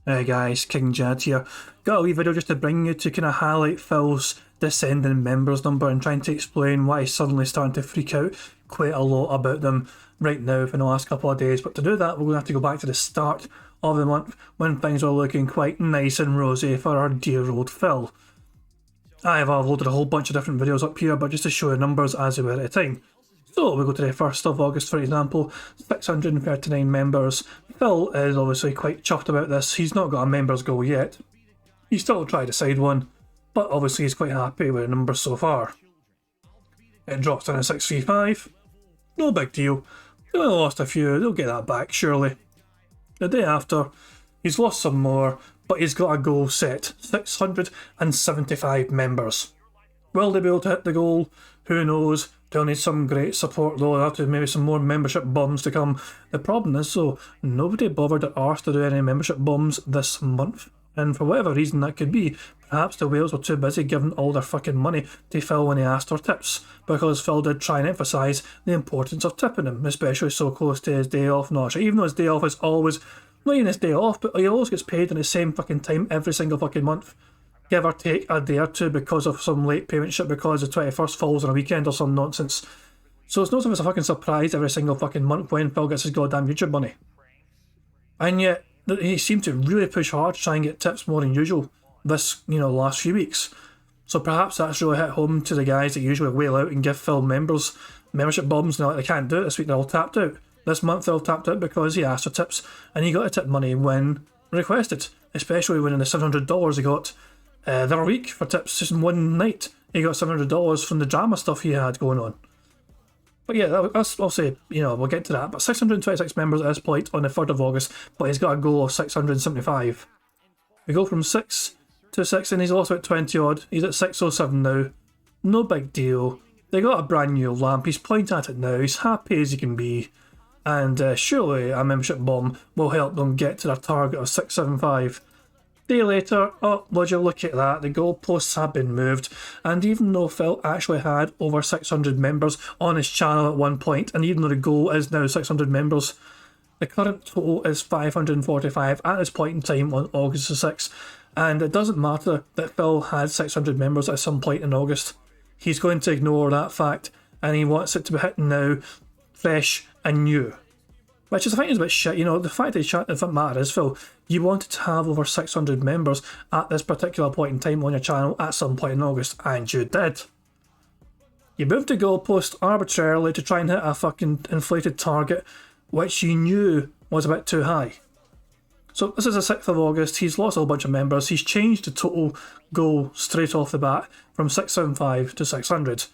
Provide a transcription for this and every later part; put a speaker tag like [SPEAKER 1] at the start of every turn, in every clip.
[SPEAKER 1] Hey guys, King Jad here. Got a wee video just to bring you to kind of highlight Phil's descending members number and trying to explain why he's suddenly starting to freak out quite a lot about them right now for the last couple of days. But to do that, we're going to have to go back to the start of the month when things were looking quite nice and rosy for our dear old Phil. I have uploaded a whole bunch of different videos up here, but just to show you numbers as they were at the time. So we go to the 1st of August, for example, 639 members. Phil is obviously quite chuffed about this. He's not got a members goal yet. He's still trying to decide one, but obviously he's quite happy with the numbers so far. It drops down to 635. No big deal. They only lost a few, they'll get that back surely. The day after, he's lost some more, but he's got a goal set. 675 members. Will they be able to hit the goal? Who knows? They'll need some great support though. They'll have to maybe some more membership bombs to come. The problem is though, nobody bothered at arse to do any membership bombs this month. And for whatever reason that could be, perhaps the whales were too busy giving all their fucking money to Phil when he asked for tips. Because Phil did try and emphasise the importance of tipping him, especially so close to his day off. No, even though his day off is always, not even his day off, but he always gets paid in the same fucking time every single fucking month. Give or take a day or two because of some late payment shit because the 21st falls on a weekend or some nonsense. So it's not as if it's a fucking surprise every single fucking month when Phil gets his goddamn YouTube money. And yet, he seemed to really push hard to try and get tips more than usual this, last few weeks. So perhaps that's really hit home to the guys that usually wail out and give Phil membership bombs, and they're like, they can't do it this week, they're all tapped out. This month they're all tapped out because he asked for tips, and he got a tip money when requested, especially when in the $700 he got the other week for tips just in one night. He got $700 from the drama stuff he had going on. But yeah, I'll say, we'll get to that. But 626 members at this point on the 3rd of August, but he's got a goal of 675. We go from 6 to 6 and he's lost about 20 odd. He's at 607 now. No big deal. They got a brand new lamp. He's pointing at it now. He's happy as he can be. And surely a membership bomb will help them get to their target of 675. Day later, oh, would you look at that, the goalposts have been moved, and even though Phil actually had over 600 members on his channel at one point, and even though the goal is now 600 members, the current total is 545 at this point in time on August the 6th, and it doesn't matter that Phil had 600 members at some point in August. He's going to ignore that fact, and he wants it to be hitting now, fresh and new. Which is, I think, is a bit shit. The fact that the matter is, Phil, you wanted to have over 600 members at this particular point in time on your channel at some point in August, and you did. You moved the goalpost arbitrarily to try and hit a fucking inflated target, which you knew was a bit too high. So this is the 6th of August, he's lost a whole bunch of members, he's changed the total goal straight off the bat from 675 to 600.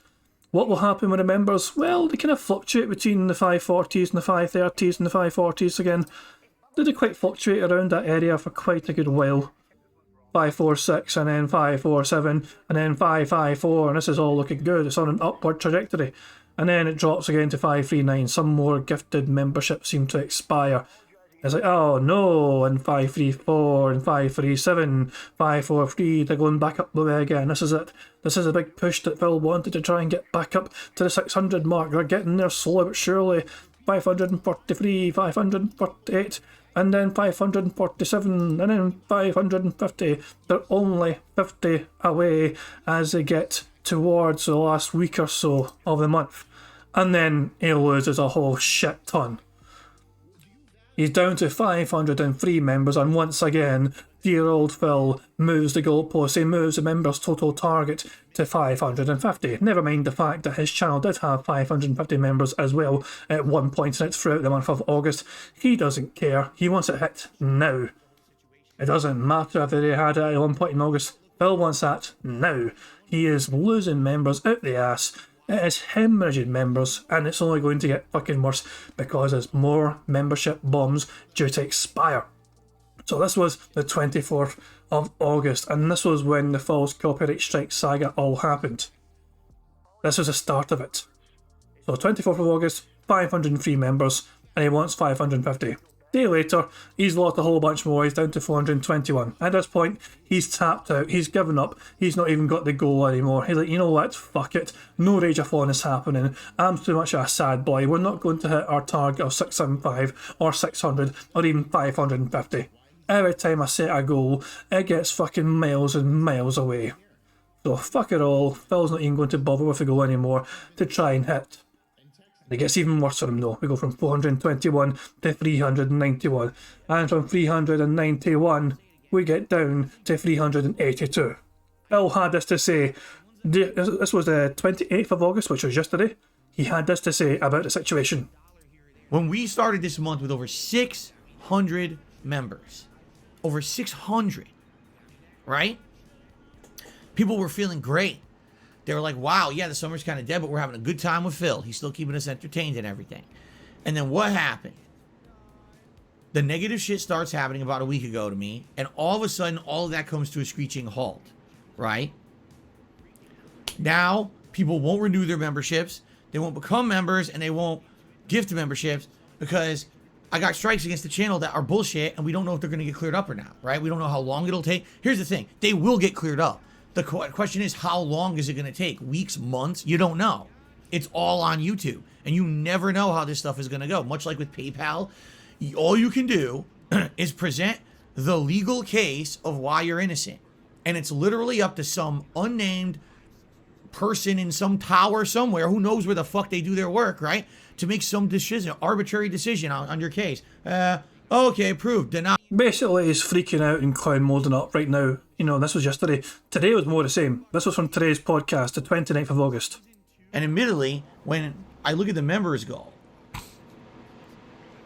[SPEAKER 1] What will happen with the members? Well, they kind of fluctuate between the 540s and the 530s and the 540s again. They quite fluctuate around that area for quite a good while. 546 and then 547 and then 554, and this is all looking good. It's on an upward trajectory. And then it drops again to 539. Some more gifted memberships seem to expire. It's like, oh no, and 534 and 537, 543, they're going back up the way again. This is it. This is a big push that Phil wanted to try and get back up to the 600 mark. They're getting there slowly but surely. 543, 548, and then 547, and then 550. They're only 50 away as they get towards the last week or so of the month. And then he loses a whole shit ton. He's down to 503 members, and once again, dear old Phil moves the goalpost. He moves the members' total target to 550. Never mind the fact that his channel did have 550 members as well at one point in it throughout the month of August. He doesn't care. He wants it hit now. It doesn't matter if they had it at one point in August. Phil wants that now. He is losing members out the ass. It is hemorrhaging members, and it's only going to get fucking worse because there's more membership bombs due to expire. So this was the 24th of August, and this was when the false copyright strike saga all happened. This was the start of it. So 24th of August, 503 members, and he wants 550. Day later, he's lost a whole bunch more, he's down to 421. At this point, he's tapped out, he's given up, he's not even got the goal anymore. He's like, you know what, fuck it, no Rage-a-thon is happening, I'm too much of a sad boy, we're not going to hit our target of 675 or 600 or even 550. every time I set a goal, it gets fucking miles and miles away. So fuck it all, Phil's not even going to bother with the goal anymore to try and hit. It gets even worse for him though. We go from 421 to 391. And from 391, we get down to 382. Phil had this to say, this was the 28th of August, which was yesterday. He had this to say about the situation.
[SPEAKER 2] When we started this month with over 600 members, over 600, right? People were feeling great. They were like, wow, yeah, the summer's kind of dead, but we're having a good time with Phil. He's still keeping us entertained and everything. And then what happened? The negative shit starts happening about a week ago to me, and all of a sudden, all of that comes to a screeching halt, right? Now, people won't renew their memberships, they won't become members, and they won't gift memberships because I got strikes against the channel that are bullshit, and we don't know if they're going to get cleared up or not, right? We don't know how long it'll take. Here's the thing. They will get cleared up. The question is, how long is it going to take? Weeks, months? You don't know. It's all on YouTube, and you never know how this stuff is going to go. Much like with PayPal, all you can do is present the legal case of why you're innocent. And it's literally up to some unnamed person in some tower somewhere, who knows where the fuck they do their work, right? To make some decision, arbitrary decision on your case. Okay, approved, denied.
[SPEAKER 1] Basically, he's freaking out and clown molding up right now. You know, this was yesterday. Today was more the same. This was from today's podcast, the 29th of August.
[SPEAKER 2] And admittedly, when I look at the members goal,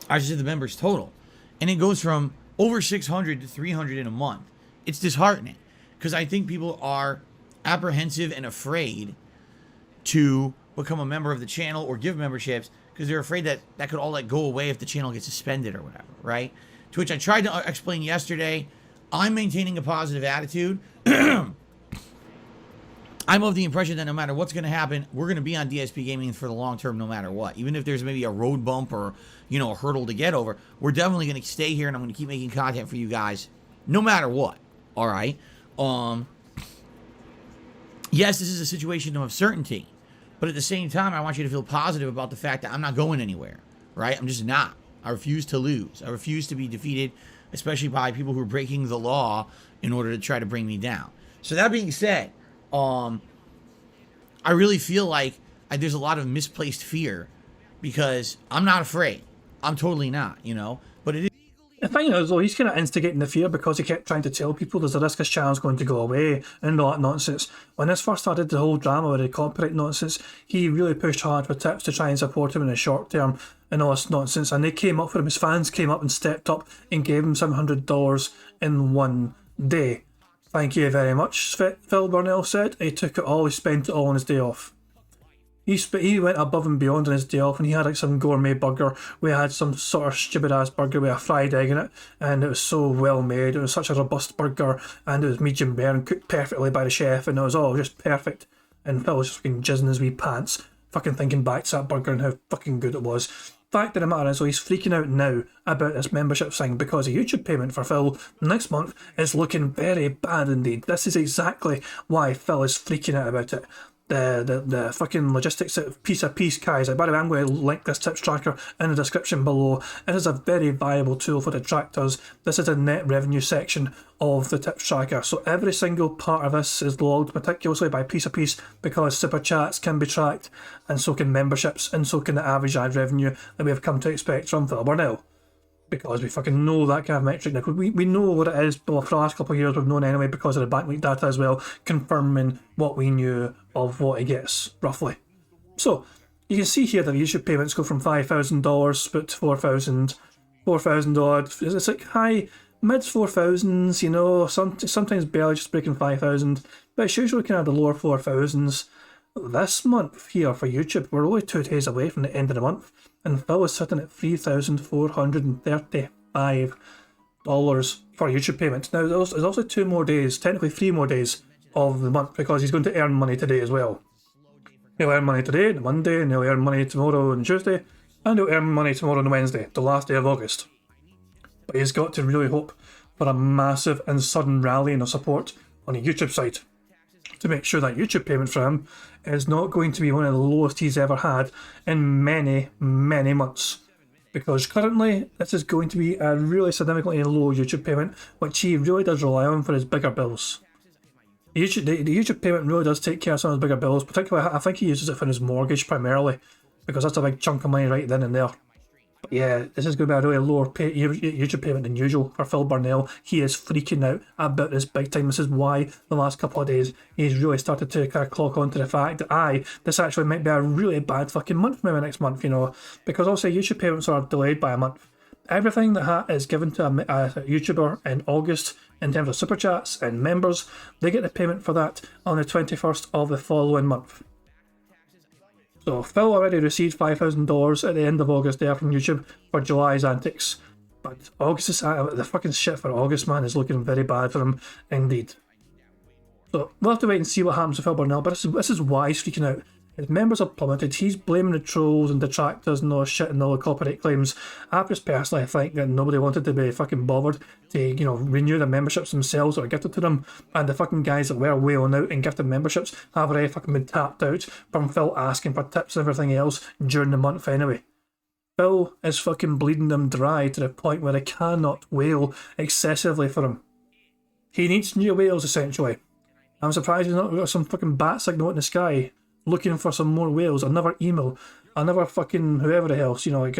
[SPEAKER 2] I just did the members total, and it goes from over 600 to 300 in a month. It's disheartening because I think people are apprehensive and afraid to become a member of the channel or give memberships because they're afraid that that could all like go away if the channel gets suspended or whatever, right? To which I tried to explain yesterday, I'm maintaining a positive attitude. I'm of the impression that no matter what's going to happen, we're going to be on DSP Gaming for the long term no matter what. Even if there's maybe a road bump or, you know, a hurdle to get over, we're definitely going to stay here and I'm going to keep making content for you guys no matter what, all right? Yes, this is a situation of uncertainty, but at the same time, I want you to feel positive about the fact that I'm not going anywhere, right? I'm just not. I refuse to lose. I refuse to be defeated, especially by people who are breaking the law in order to try to bring me down. So that being said, I really feel like there's a lot of misplaced fear because I'm not afraid. I'm totally not, you know, but it is.
[SPEAKER 1] The thing is, though, he's kind of instigating the fear because he kept trying to tell people there's a risk his channel's going to go away and all that nonsense. When this first started, the whole drama with the copyright nonsense, he really pushed hard for tips to try and support him in the short term and all this nonsense. And they came up for him. His fans came up and stepped up and gave him $700 in one day. Thank you very much, Phil Burnell said. He took it all, he spent it all on his day off. He went above and beyond on his day off, and he had like some gourmet burger. We had some sort of stupid ass burger with a fried egg in it, and it was so well made. It was such a robust burger, and it was medium rare and cooked perfectly by the chef, and it was all just perfect. And Phil was just fucking jizzing his wee pants, fucking thinking back to that burger and how fucking good it was. Fact of the matter is, he's freaking out now about this membership thing because a YouTube payment for Phil next month is looking very bad indeed. This is exactly why Phil is freaking out about it. The fucking logistics piece of piece, guys. By the way, I'm going to link this tips tracker in the description below. It is a very viable tool for detractors. This is a net revenue section of the tips tracker, so every single part of this is logged meticulously by piece of piece because super chats can be tracked, and so can memberships, and so can the average ad revenue that we have come to expect from Phil Burnell. Because we fucking know that kind of metric now. We know what it is, but for the last couple of years we've known anyway because of the backlink data as well, confirming what we knew of what he gets, roughly. So, you can see here that the YouTube payments go from $5,000 but to 4,000 odd. It's like high, mid 4,000s, you know, sometimes barely just breaking 5,000, but it's usually kind of the lower 4,000s. This month here for YouTube, we're only 2 days away from the end of the month, and Phil is sitting at $3,435 for YouTube payments. Now, there's also 2 more days, technically 3 more days of the month, because he's going to earn money today as well. He'll earn money today, the Monday, and he'll earn money tomorrow and Tuesday, and he'll earn money tomorrow and Wednesday, the last day of August. But he's got to really hope for a massive and sudden rally of support on the YouTube side to make sure that YouTube payment for him is not going to be one of the lowest he's ever had in many, many months. because currently this is going to be a really significantly low YouTube payment, which he really does rely on for his bigger bills. The YouTube payment really does take care of some of his bigger bills, particularly I think he uses it for his mortgage primarily, because that's a big chunk of money right then and there. But yeah, this is going to be a really lower YouTube payment than usual for Phil Burnell. He is freaking out about this big time. This is why the last couple of days he's really started to kind of clock on to the fact that this actually might be a really bad fucking month maybe next month, you know, because obviously YouTube payments are delayed by a month. Everything that is given to a YouTuber in August in terms of super chats and members, they get the payment for that on the 21st of the following month. So Phil already received $5,000 at the end of August there from YouTube for July's antics. But August is the fucking shit for August, man, is looking very bad for him indeed. So we'll have to wait and see what happens with Phil Burnell, but this is why he's freaking out. His members are plummeted, he's blaming the trolls and detractors and all the shit and all the copyright claims. I just personally think that nobody wanted to be fucking bothered to, you know, renew their memberships themselves or gift it to them, and the fucking guys that were wailing out and gifted memberships have already fucking been tapped out from Phil asking for tips and everything else during the month anyway. Phil is fucking bleeding them dry to the point where they cannot wail excessively for him. He needs new whales essentially. I'm surprised he's not got some fucking bat signal in the sky looking for some more whales, another email, another fucking whoever else, you know, like,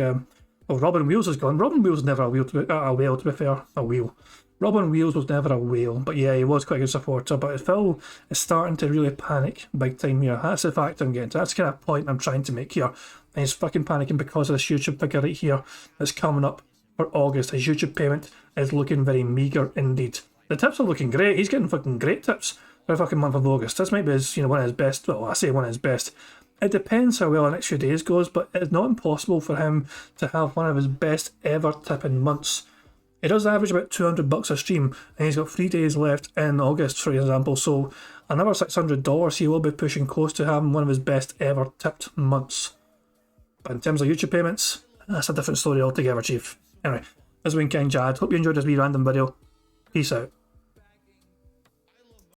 [SPEAKER 1] Robin Wheels is gone. Robin Wheels was never a whale, to be fair. A wheel. Robin Wheels was never a whale, but yeah, he was quite a good supporter. But Phil is starting to really panic big time here. That's the fact I'm getting to. That's the kind of point I'm trying to make here. And he's fucking panicking because of this YouTube figure right here that's coming up for August. His YouTube payment is looking very meagre indeed. The tips are looking great. He's getting fucking great tips for the fucking month of August. This might be his, one of his best. Well, I say one of his best. It depends how well the next few days goes, but it's not impossible for him to have one of his best ever tipping months. He does average about $200 a stream, and he's got 3 days left in August, for example, so another $600 he will be pushing close to having one of his best ever tipped months. But in terms of YouTube payments, that's a different story altogether, Chief. Anyway, this has been King Jad. Hope you enjoyed this wee random video. Peace out.